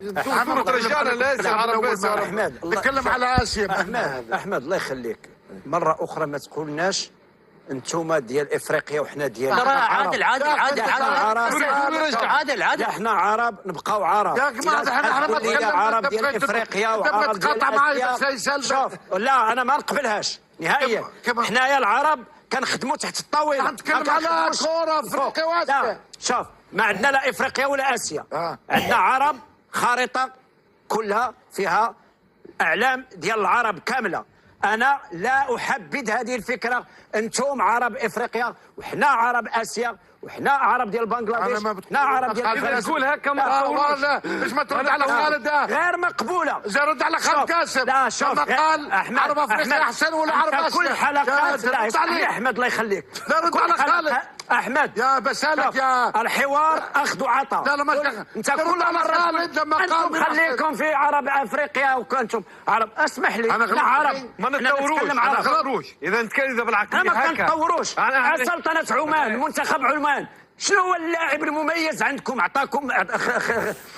صورة رجالة ليس عرب بس احمد نتكلم على اسيا. احمد الله يخليك، مره اخرى ما تقولناش انتوما ديال افريقيا وحنا ديال عادل احنا عرب نبقاو عرب يا جماعه احنا ما تقول لي عرب ديال افريقيا وعرب ديال اسيا. شوف لا انا ما نقبلهاش نهائيا. حنايا العرب كنخدموا تحت الطاوله. نتكلم على كره افريقيا واسيا. شوف ما عندنا لا افريقيا ولا اسيا. عندنا عرب خارطه كلها فيها اعلام ديال العرب كامله. انا لا احبذ هذه الفكره. انتم عرب افريقيا وحنا عرب اسيا وحنا عرب ديال بنغلاديش وحنا عرب ديال تقول هكا ما مش ما ترد على خالد غير مقبوله. رد على خالد قاسم. لا شوف لما قال عرب افريقيا احسن ولا عرب اسيا. كل حلقات لا احمد الله يخليك. لا رد على خالد احمد يا بسالك يا الحوار اخذ وعطاء. لا ما انت كل خالد لما قال انتم خليكم في عرب افريقيا وكنتم عرب. اسمح لي احنا عرب ما نتطوروش. اذا نتكلم بالعقليه ما كنتطوروش. سلطنه عمان منتخب عمان شنو هو اللاعب المميز عندكم عطاكم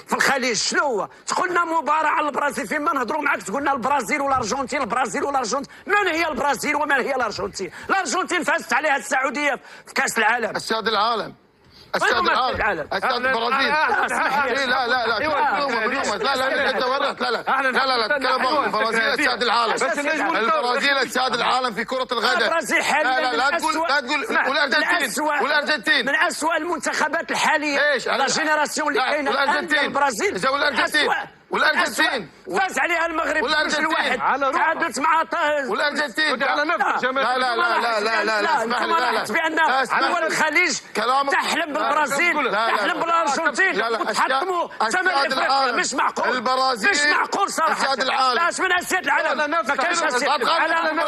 في الخليج؟ شنو هو؟ تقول لنا مباراه على البرازيل. فيما نهضروا معك تقول لنا البرازيل والارجنتين البرازيل والارجنتين. من هي البرازيل ومن هي الارجنتين؟ الارجنتين فازت عليها السعوديه في كاس العالم. استاذ العالم استاذ العالم استاذ البرازيل. لا لا لا لا انت ورط. لا تكلم البرازيل استاذ العالم. البرازيل استاذ العالم في كرة القدم. البرازيل حاليا لا تقول والارجنتين من اسوء المنتخبات الحاليه. ايش لا جينيراسيون اللي كاينه والارجنتين البرازيل والارجنتين فاز عليها المغرب 2-1. تعادلت مع والارجنتين لا اسمح لي بان دول الخليج تحلم بالبرازيل تحلم بالارجنتين وتحطموا ثمن افريقيا. مش معقول البرازيل مش معقول صراحه. لا من اسياد العالم ما كانش اسياد العالم.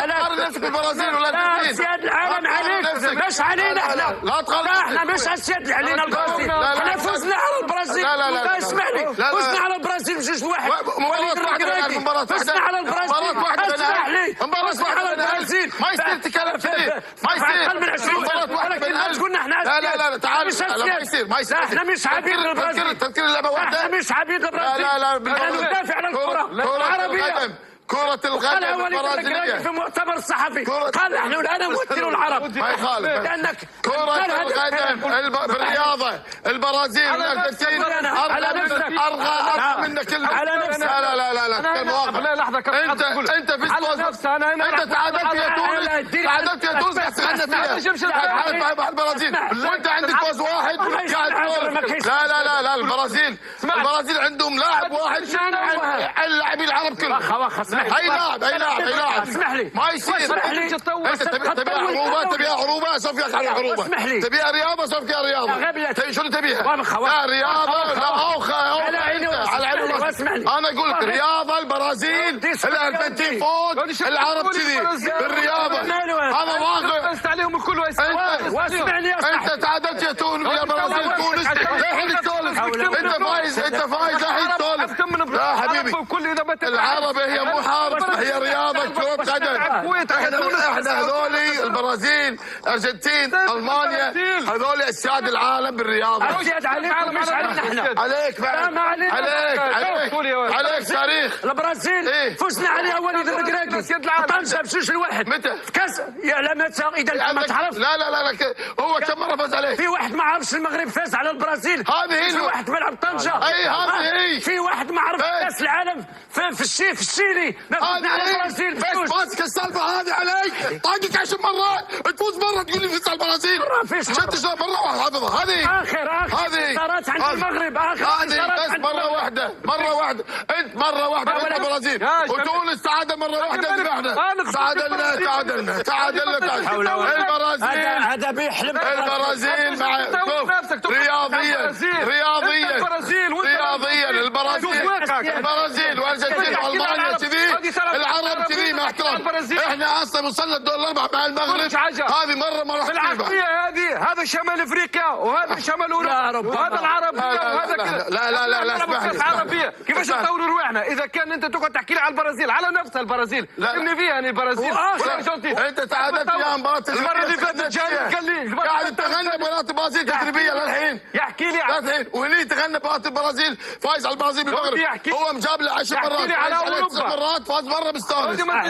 لا نفسك بالبرازيل لا اسياد العالم عليك مش علينا احنا. لا احنا مش اسياد علينا البرازيل. احنا فزنا على البرازيل. لا اسمح لي فزنا على البرازيل ب2-1. فزنا على البرازيل. اسمح لي فزنا على البرازيل. ما يصير تكلم كذي ما يصير. ولكن لا تقولنا احنا لا تعال ما يصير احنا مش عبيد البرازيل. تذكر اللعبه واحده. احنا مش عبيد البرازيل. لا ندافع عن الكره العربيه. كرة القدم البرازيلية في مؤتمر صحفي قال نحن الآن نمثل العرب. ما يخالف. لأنك كرة القدم بالرياضة البرازيل والأرجنتين أرغى منك على نفسك. لا لحظة أنت في أنت تعادلت يا تونس فيها البرازيل وأنت عندك فوز واحد. لا البرازيل عندهم لاعب واحد. اللاعبين العرب كلهم اي لاعب اسمح لي ما يصير. تبيها عروبه سوف يقع عروبه. تبيها رياضه سوف يقع رياضه. شنو تبيها؟ لا رياضه لا على عيني انا اقول لك رياضه البرازيل الارجنتين فوق العرب كذي بالرياضه. هذا واقع عليهم الكل. واسمعني انت تعادلت يا تونس يا برازيل تونس الحين تسولف. انت فايز الحين تسولف. لا حبيبي العرب هي مو حرب هي رياضه كره قدم. احنا هذولي البرازيل الارجنتين المانيا هذولي اسياد العالم بالرياضه. اسياد عليكم مش علينا احنا. عليك بعد عليك تاريخ البرازيل فزنا عليها وليد الركراكي طنجه ب2-1. متى؟ كاس يا متى اذا ما تعرف. لا هو كم مره فاز عليه؟ في واحد ما عرفش المغرب فاز على البرازيل. هذه هي في واحد ملعب طنجه. اي هذه هي. في واحد ما عرف كاس العالم في الشيلي فزنا على البرازيل. بس ماسك السالفه هذه عليك طاقك 10 مرات تفوز مره تقول لي فزت على البرازيل. ما فيش شفت شلون مره واحده حافظها هذه اخر انتصارات عند المغرب. هذه بس مره واحده انت مره واحده عند البرازيل وتونس تعادل مره واحده ذبحنا. تعادلنا البرازيل هذا بيحلم البرازيل مع رياضيا البرازيل والارجنتين والمانيا كذي العرب كذي ما احترام. احنا اصلا وصلنا الدور الاربعه مع المغرب، هذه مره ما راح في العقليه هذه. هذا شمال افريقيا وهذا شمال اوروبا وهذا العربيه وهذا كذا. لا اسمح لي. عربيه كيفاش نطوروا رواحنا اذا كان انت تقعد تحكي لي على البرازيل، على نفسها البرازيل كلمني فيها يعني البرازيل والارجنتين. انت تعادلت فيها مباراه المره اللي فاتت جاي قال لي قاعد تغنى مباراه البرازيل تدريبيه للحين. يحكي لي للحين وهني تغنى مباراه البرازيل فايز على البرازيل بالمغرب. هو مجاب له 10 مرات على اوروبا 9 مرات فاز مره مستانس. يبقى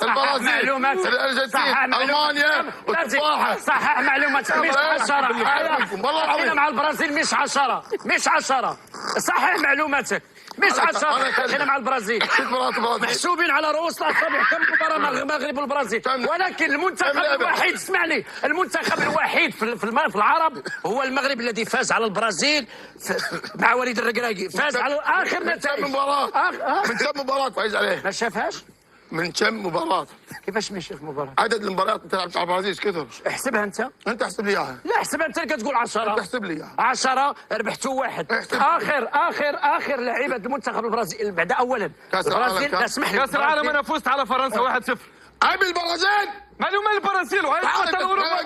البرازيل الارجنتين المانيا والتفاحه. صحح معلوماتك مش 10. والله العظيم مع البرازيل مش 10 مش 10. صحح معلوماتك مش 10. احنا مع البرازيل محسوبين على رؤوس الاصابع كم مباراه مع المغرب والبرازيل، ولكن المنتخب الوحيد اسمعني المنتخب الوحيد في العرب هو المغرب الذي فاز على البرازيل مع وليد الركراكي. فاز على اخر نتائج من كم مباراه فايز عليه؟ ما شافهاش من كم مباراه؟ كيفاش ما شاف مباراه؟ عدد المباريات انت لعبت على البرازيل كثر. احسبها انت احسب لي اياها. لا احسبها انت اللي كتقول 10. احسب لي اياها 10 ربحتوا واحد. اخر لعيبه المنتخب البرازيلي بعد اولا البرازيل. اسمح لي كاس العالم انا فزت على فرنسا 1-0. قبل البرازيل مالو مال البرازيل وهي بطل اوروبا.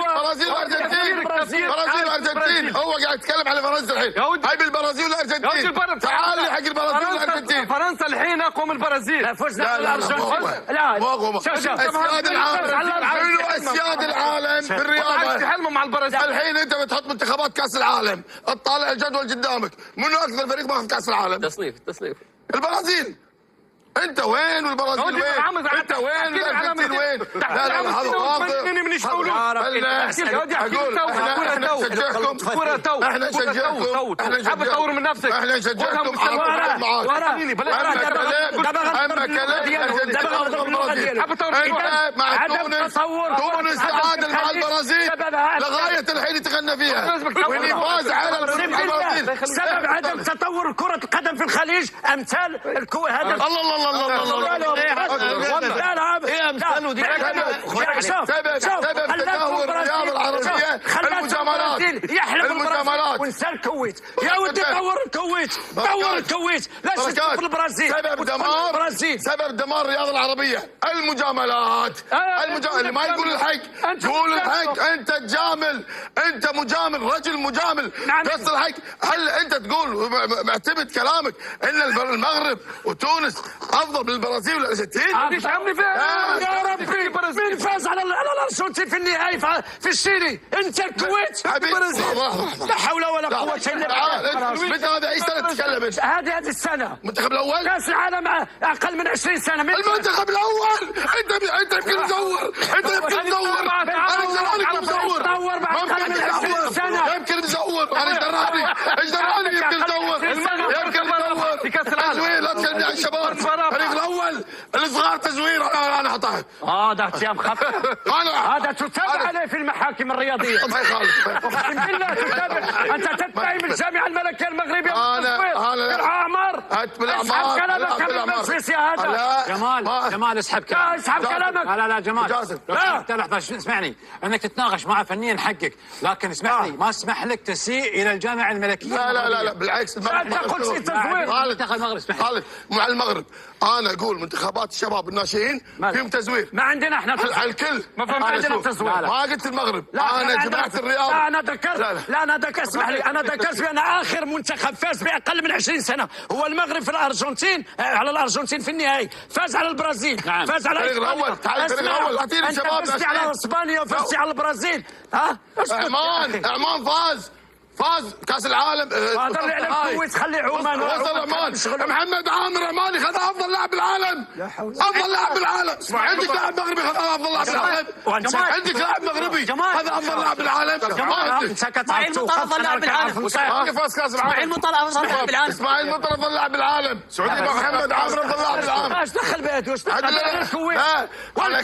البرازيل والارجنتين هو قاعد يتكلم على فرنسا الحين. هاي بالبرازيل والارجنتين. تعال لي حق البرازيل والارجنتين. فرنسا الحين اقوى من البرازيل. لا فزنا على الارجنتين. لا اسياد العالم بالرياضه حلمه مع البرازيل. الحين انت بتحط منتخبات كاس العالم، تطالع الجدول قدامك، منو اكثر فريق ماخذ كاس العالم؟ تصنيف البرازيل. انت وين والبرازيل وين؟ انت وين والارجنتين وين؟ لا هذا واضح. احنا نشجعكم حاب تطور من نفسك. احنا نشجعكم اما كلام حاب تطور مع تونس تعادل مع البرازيل لغايه الحين يتغنى فيها واللي فاز على البرازيل. سبب عدم تطور كرة القدم في الخليج امثال هذا. الله سبب تدهور الرياضه العربيه المجاملات ونسى الكويت. يا ودي طور الكويت لا تشوف البرازيل. سبب دمار الرياضه العربيه المجاملات. اللي ما يقول الحق قول الحق. انت تجامل، انت مجامل، رجل مجامل. بس الحق هل انت تقول معتمد كلامك ان المغرب وتونس افضل من البرازيل والارجنتين؟ ايش عمري فيها يا ربي مين فاز على الارجنتين في النهائي في الشيلي؟ انت الكويت. لا حول ولا قوه الا بالله. متى هذا اي سنه تتكلم؟ هذه السنه المنتخب الاول كاس العالم اقل من 20 سنه. المنتخب الاول انت يمكن مزور. انا دراني مزور. يمكن مزور. انا ايش دراني يمكن مزور. في كاس العالم تزوير. لا تكلمني عن الشباب. الفريق الاول الصغار تزوير. انا حطها. هذا اتهام خطير. هذا تتابع عليه في المحاكم الرياضيه. ما يخالف. اقسم بالله تتابع. انت تتهم الجامعه الملكيه المغربيه انا اعمار. اسحب كلامك من المجلس يا هذا. جمال اسحب كلامك. اسحب كلامك. لا جمال لحظه اسمعني انك تتناقش مع فنيا حقك، لكن اسمعني ما اسمح لك تسيء الى الجامعه الملكيه. لا بالعكس. انت قلت في تزوير. منتخب المغرب خالد مع المغرب. انا اقول منتخبات الشباب الناشئين فيهم تزوير. ما عندنا احنا الكل ما عندنا تزوير. ما قلت المغرب. انا جماعه الرياض. لا انا ذكرت اسمح لي. انا ذكرت بان اخر منتخب فاز باقل من 20 سنه هو المغرب في الارجنتين على الارجنتين في النهائي. فاز على البرازيل. فاز على الفريق الاول. الفريق الاول اعطيني الشباب. فزت على اسبانيا وفزت على البرازيل. عمان فاز كاس العالم. قادر على الكويت. خلي عمان وصل عمان. محمد عامر عماني خذ افضل لاعب بالعالم. افضل لاعب بالعالم. عندك لاعب مغربي خذ افضل لاعب بالعالم. عندك لاعب مغربي هذا افضل لاعب بالعالم. اسماعيل مطر افضل لاعب بالعالم. فاز كاس العالم. اسماعيل مطر افضل لاعب بالعالم. اسماعيل مطر افضل لاعب بالعالم. سعودي محمد عامر افضل لاعب بالعالم. ايش دخل بيته؟ ايش دخل الكويت؟ انا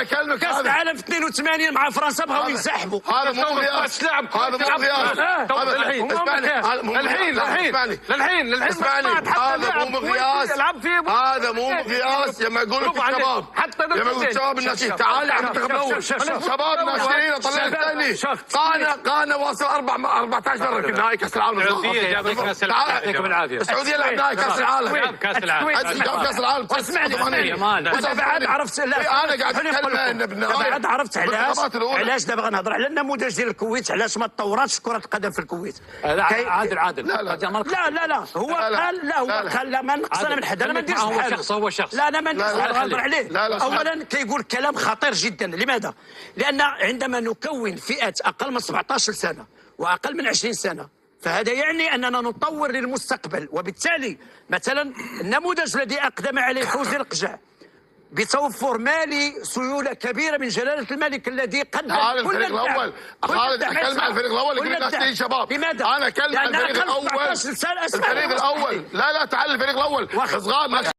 اكلمك كاس العالم في 82 مع فرنسا بغاو ينسحبوا. هذا مو رياضي. بس لاعب هذا مو مقياس. الحين اسمعني، هذا مو مقياس. هذا مو مقياس. لما يقول لك الشباب، لما يقول الشباب الناشئين تعال على المنتخب الاول، شباب ناشئين طلع الثاني. قانا واصل 14 مره في نهائي كاس العالم. السعوديه جابت كاس العالم، يعطيكم العافيه. السعوديه لعب نهائي كاس العالم. جاب كاس العالم. جاب كاس العالم. اسمعني انا بعد عرفت. انا قاعد اتكلم بعد عرفت علاش دابا غنهضر على النموذج ديال الكويت، علاش ما تطوراتش كره القدم في الكويت. عادل لا هو قال لا ما نقص انا من حد، انا ما نديرش بحاله. هو شخص لا انا ما نهضر عليه. اولا كيقول كلام خطير جدا. لماذا؟ لان عندما نكون فئه اقل من 17 سنه واقل من 20 سنه، فهذا يعني اننا نطور للمستقبل. وبالتالي مثلا النموذج الذي اقدم عليه فوزي القجع بتوفر مالي سيوله كبيره من جلاله الملك الذي قدم الفريق الاول. خالد اتكلم عن الفريق الاول، يقول لك ناس شباب. لماذا؟ انا اتكلم عن الفريق الاول. الفريق الاول. لا تعال الفريق الاول صغار.